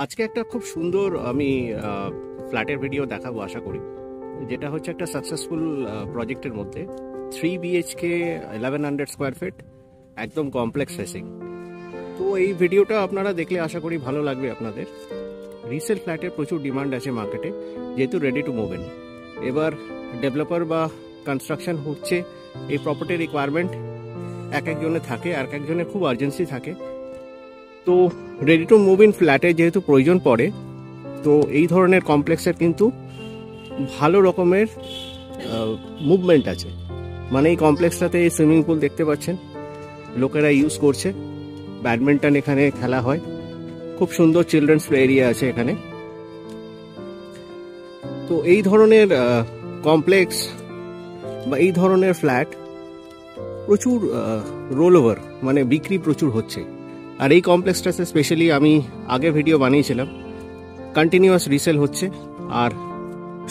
আজকে একটা খুব সুন্দর আমি ফ্ল্যাটের ভিডিও দেখাবো আশা করি, যেটা হচ্ছে একটা সাকসেসফুল প্রজেক্টের মধ্যে 3 বিএইচকে 1100 স্কোয়ার ফিট একদম কমপ্লেক্স ফেসিং। তো এই ভিডিওটা আপনারা দেখলে আশা করি ভালো লাগবে আপনাদের। রিসেল ফ্ল্যাটের প্রচুর ডিমান্ড আছে মার্কেটে, যেহেতু রেডি টু মুভ ইন। এবার ডেভেলপার বা কনস্ট্রাকশন হচ্ছে, এই প্রপার্টি রিকোয়ারমেন্ট এক একজনের থাকে, আর একজনের খুব আর্জেন্সি থাকে। তো রেডি টু মুভ ইন ফ্ল্যাটে যেহেতু প্রয়োজন পড়ে, তো এই ধরনের কমপ্লেক্সের কিন্তু ভালো রকমের মুভমেন্ট আছে। মানে এই কমপ্লেক্সটাতে সুইমিং পুল দেখতে পাচ্ছেন, লোকেরা ইউজ করছে, ব্যাডমিন্টন এখানে খেলা হয়, খুব সুন্দর চিলড্রেন্স প্লে এরিয়া আছে এখানে। তো এই ধরনের কমপ্লেক্স বা এই ধরনের ফ্ল্যাট প্রচুর রোল ওভার, মানে বিক্রি প্রচুর হচ্ছে। আর এই কমপ্লেক্সটাতে স্পেশালি আমি আগে ভিডিও বানিয়েছিলাম, কন্টিনিউয়াস রিসেল হচ্ছে আর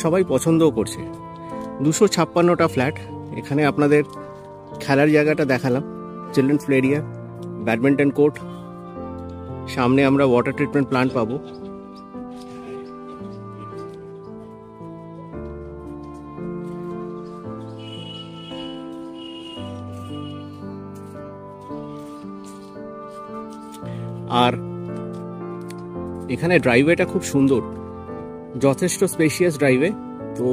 সবাই পছন্দও করছে। 256টা ফ্ল্যাট, এখানে আপনাদের খেলার জায়গাটা দেখালাম, children's play area, badminton court, সামনে আমরা ওয়াটার ট্রিটমেন্ট প্লান্ট পাবো। আর এখানে ড্রাইওয়েটা খুব সুন্দর, যথেষ্ট স্পেশিয়াস ড্রাইওয়ে। তো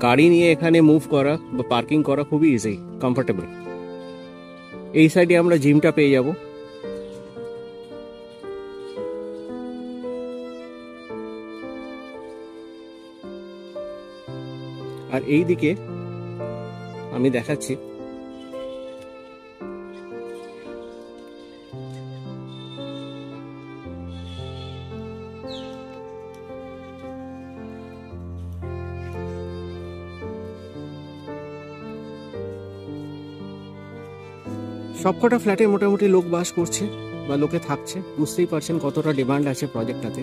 গাড়ি নিয়ে এখানে মুভ করা বা পার্কিং করা খুবই ইজি, কমফোর্টেবল। এই সাইডে আমরা জিমটা পেয়ে যাব। আর এই দিকে আমি দেখাচ্ছি, সবকটা ফ্ল্যাটে মোটামুটি লোক বাস করছে বা লোকে থাকছে। বুঝতেই পারছেন কতটা ডিমান্ড আছে প্রজেক্টটাতে।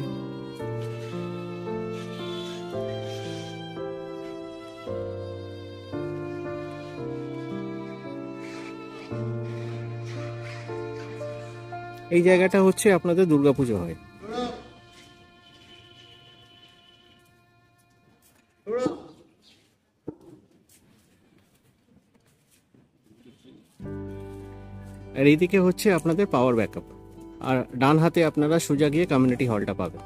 এই জায়গাটা হচ্ছে আপনাদের দুর্গাপুজো হয়। আর এইদিকে হচ্ছে আপনাদের পাওয়ার ব্যাকআপ, আর ডান হাতে আপনারা সোজা গিয়ে কমিউনিটি হলটা পাবেন।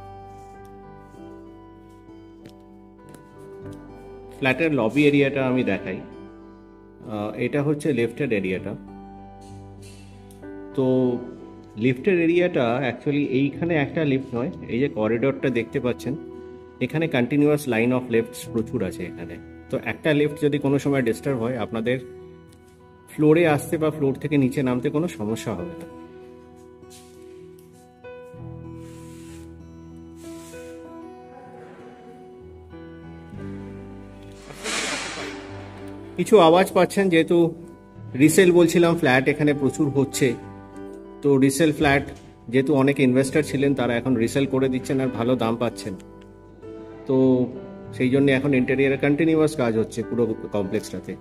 ফ্ল্যাটের লবি এরিয়াটা আমি দেখাই, এটা হচ্ছে লেফটের এরিয়াটা। তো লিফটের এরিয়াটা অ্যাকচুয়ালি এইখানে একটা লিফট নয়, এই যে করিডোরটা দেখতে পাচ্ছেন, এখানে কন্টিনিউয়াস লাইন অফ লিফটস প্রচুর আছে এখানে। তো একটা লিফট যদি কোনো সময় ডিস্টার্ব হয়, আপনাদের ফ্লোরে আসতে বা ফ্লোর থেকে নিচে নামতে কোনো সমস্যা হবে না। কিছু আওয়াজ পাচ্ছেন, যেহেতু রিসেল বলছিলাম ফ্ল্যাট এখানে প্রচুর হচ্ছে। তো রিসেল ফ্ল্যাট যেহেতু অনেক ইনভেস্টর ছিলেন, তারা এখন রিসেল করে দিচ্ছেন আর ভালো দাম পাচ্ছেন। তো সেই জন্য এখন ইন্টেরিয়ারে কন্টিনিউয়াস কাজ হচ্ছে পুরো কমপ্লেক্সটাতে।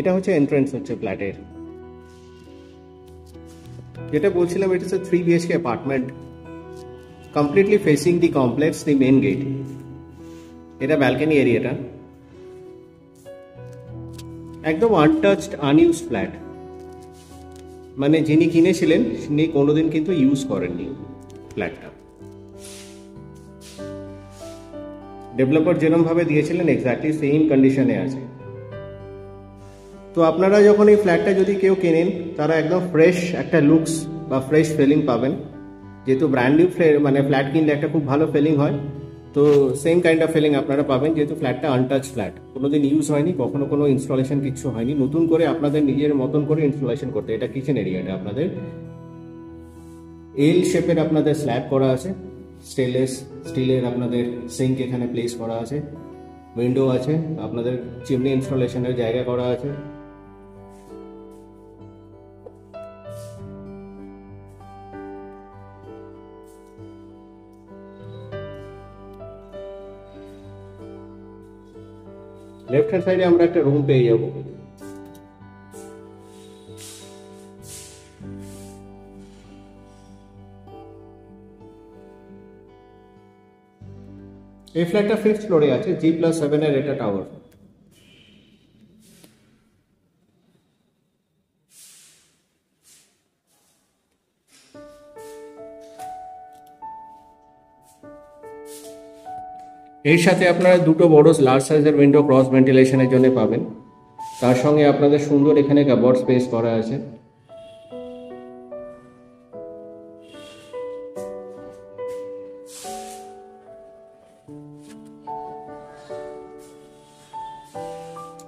এটা হচ্ছে এন্ট্রান্স হচ্ছে ফ্ল্যাটের, যেটা বলছিলাম এটা হচ্ছে 3 BHK apartment, completely facing the complex, the main gate. এটা ব্যালকনি এরিয়াটা, একদম আনটাচড আনইউজ ফ্ল্যাট। মানে যিনি কিনেছিলেন তিনি কোনোদিন কিন্তু ইউজ করেননি ফ্ল্যাটটা। ডেভেলপার যেরকম ভাবে দিয়েছিলেন এক্স্যাক্টলি সেম কন্ডিশনে আছে। তো আপনারা যখন এই ফ্ল্যাটটা যদি কেউ কেনেন, তারা একদম ফ্রেশ একটা লুকস বা ফ্রেশ ফিলিং পাবেন। যেহেতু ব্র্যান্ড নিউ মানে ফ্ল্যাট কিনলে একটা খুব ভালো ফিলিং হয়, তো সেম কাইন্ড অফ ফিলিং আপনারা পাবেন। যেহেতু ফ্ল্যাটটা আনটাচ ফ্ল্যাট, কোনোদিন ইউজ হয়নি, কখনো কোনো ইনস্টলেশন কিছু হয়নি, নতুন করে আপনাদের নিজের মতন করে ইনস্টলেশন করতে। এটা কিচেন এরিয়াটা আপনাদের এল শেপের আপনাদের স্ল্যাব করা আছে, স্টেনলেস স্টিলের আপনাদের সিঙ্ক এখানে প্লেস করা আছে, উইন্ডো আছে, আপনাদের চিমনি ইনস্টলেশনের জায়গা করা আছে। লেফট হ্যান্ড সাইডে আমরা একটা রুম পেয়ে যাব। এই ফ্ল্যাটটা 5th ফ্লোরে আছে, G+7 এর এটা টাওয়ার। এর সাথে আপনারা দুটো বড় লার্জ সাইজের উইন্ডো ক্রস ভেন্টিলেশনের জন্য পাবেন। তার সঙ্গে আপনাদের সুন্দর এখানে কাপবোর্ড স্পেস করা আছে।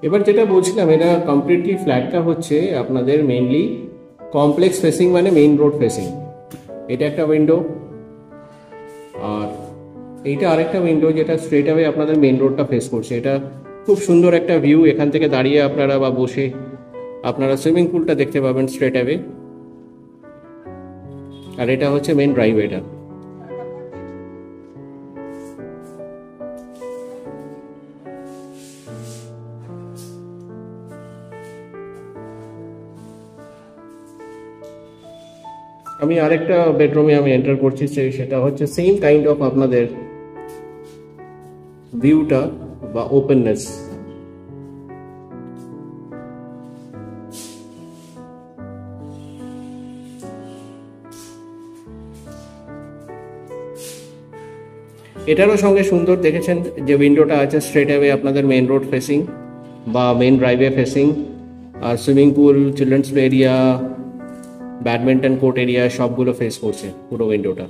এবার যেটা বলছিলাম, এটা কমপ্লিটলি ফ্ল্যাটটা হচ্ছে আপনাদের মেইনলি কমপ্লেক্স ফেসিং, মানে মেইন রোড ফেসিং। এটা একটা উইন্ডো, আর এইটা আরেকটা উইন্ডো যেটা স্ট্রেট অ্যাওয়ে আপনাদের মেইন রোডটা ফেস করছে। এটা খুব সুন্দর একটা ভিউ, এখান থেকে দাঁড়িয়ে আপনারা বা বসে আপনারা সুইমিং পুলটা দেখতে পাবেন স্ট্রেট অ্যাওয়ে। আর এটা হচ্ছে মেইন ড্রাইভওয়েটা। আমি আরেকটা বেডরুমে আমি এন্টার করছি, সেটা হচ্ছে সেম কাইন্ড অফ আপনাদের ভিউটা বা ওপেননেস। এটারও সঙ্গে সুন্দর দেখেছেন যে উইন্ডোটা আছে স্ট্রেট অ্যাওয়ে আপনাদের মেইন রোড ফেসিং বা মেইন ড্রাইভওয়ে ফেসিং, আর swimming pool, children's play area, badminton court area সবগুলো ফেস করছে পুরো উইন্ডোটা।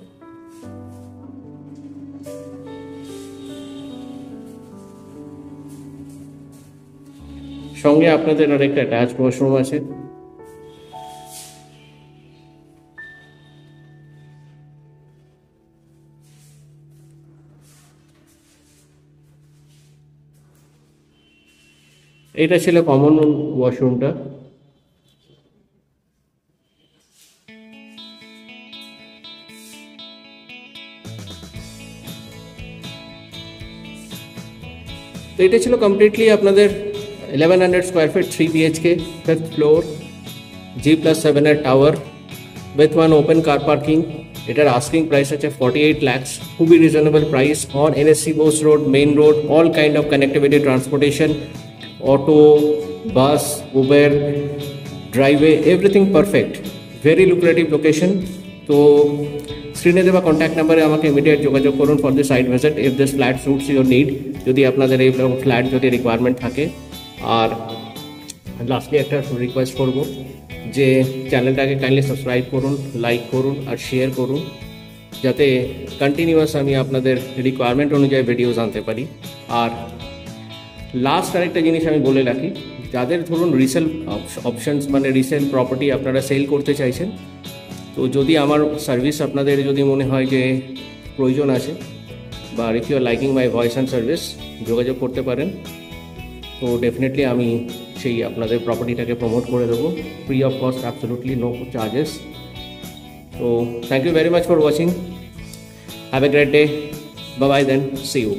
সঙ্গে আপনাদের আরেকটা অ্যাটাচ ওয়াশরুম আছে। এটা ছিল কমন ওয়াশরুমটা। তো এটা ছিল কমপ্লিটলি আপনাদের 1100 square feet 3 BHK 5th floor G+7 এর tower with one open car parking. এটার আস্কিং প্রাইস আছে 48 lakhs, খুবই reasonable price. On NSC Bose road, main road, all kind of connectivity, transportation, auto, bus, Uber, driveway, everything perfect. Very lucrative location. তো স্ক্রিনে দেওয়া contact নাম্বারে আমাকে immediate যোগাযোগ করুন for the site visit if this flat suits your need, যদি আপনাদের এই ফ্ল্যাট যদি রিকোয়ারমেন্ট থাকে। আর লাস্টলি একটা রিকোয়েস্ট করব যে চ্যানেলটাকে কাইন্ডলি সাবস্ক্রাইব করুন, লাইক করুন আর শেয়ার করুন, যাতে কন্টিনিউয়াস আমি আপনাদের রিকোয়ারমেন্ট অনুযায়ী ভিডিওস আনতে পারি। আর লাস্ট আরেকটা জিনিস আমি বলে রাখি, যাদের ধরুন রিসেল অপশনস মানে রিসেল প্রপার্টি আপনারা সেল করতে চাইছেন, তো যদি আমার সার্ভিস আপনাদের যদি মনে হয় যে প্রয়োজন আছে, বা if you are liking my voice and service, যোগাযোগ করতে পারেন। তো ডেফিনেটলি আমি সেই আপনাদের প্রপার্টিটাকে প্রমোট করে দেবো free of cost, absolutely no charges. তো thank you very much for watching, have a great day, bye bye then, see you.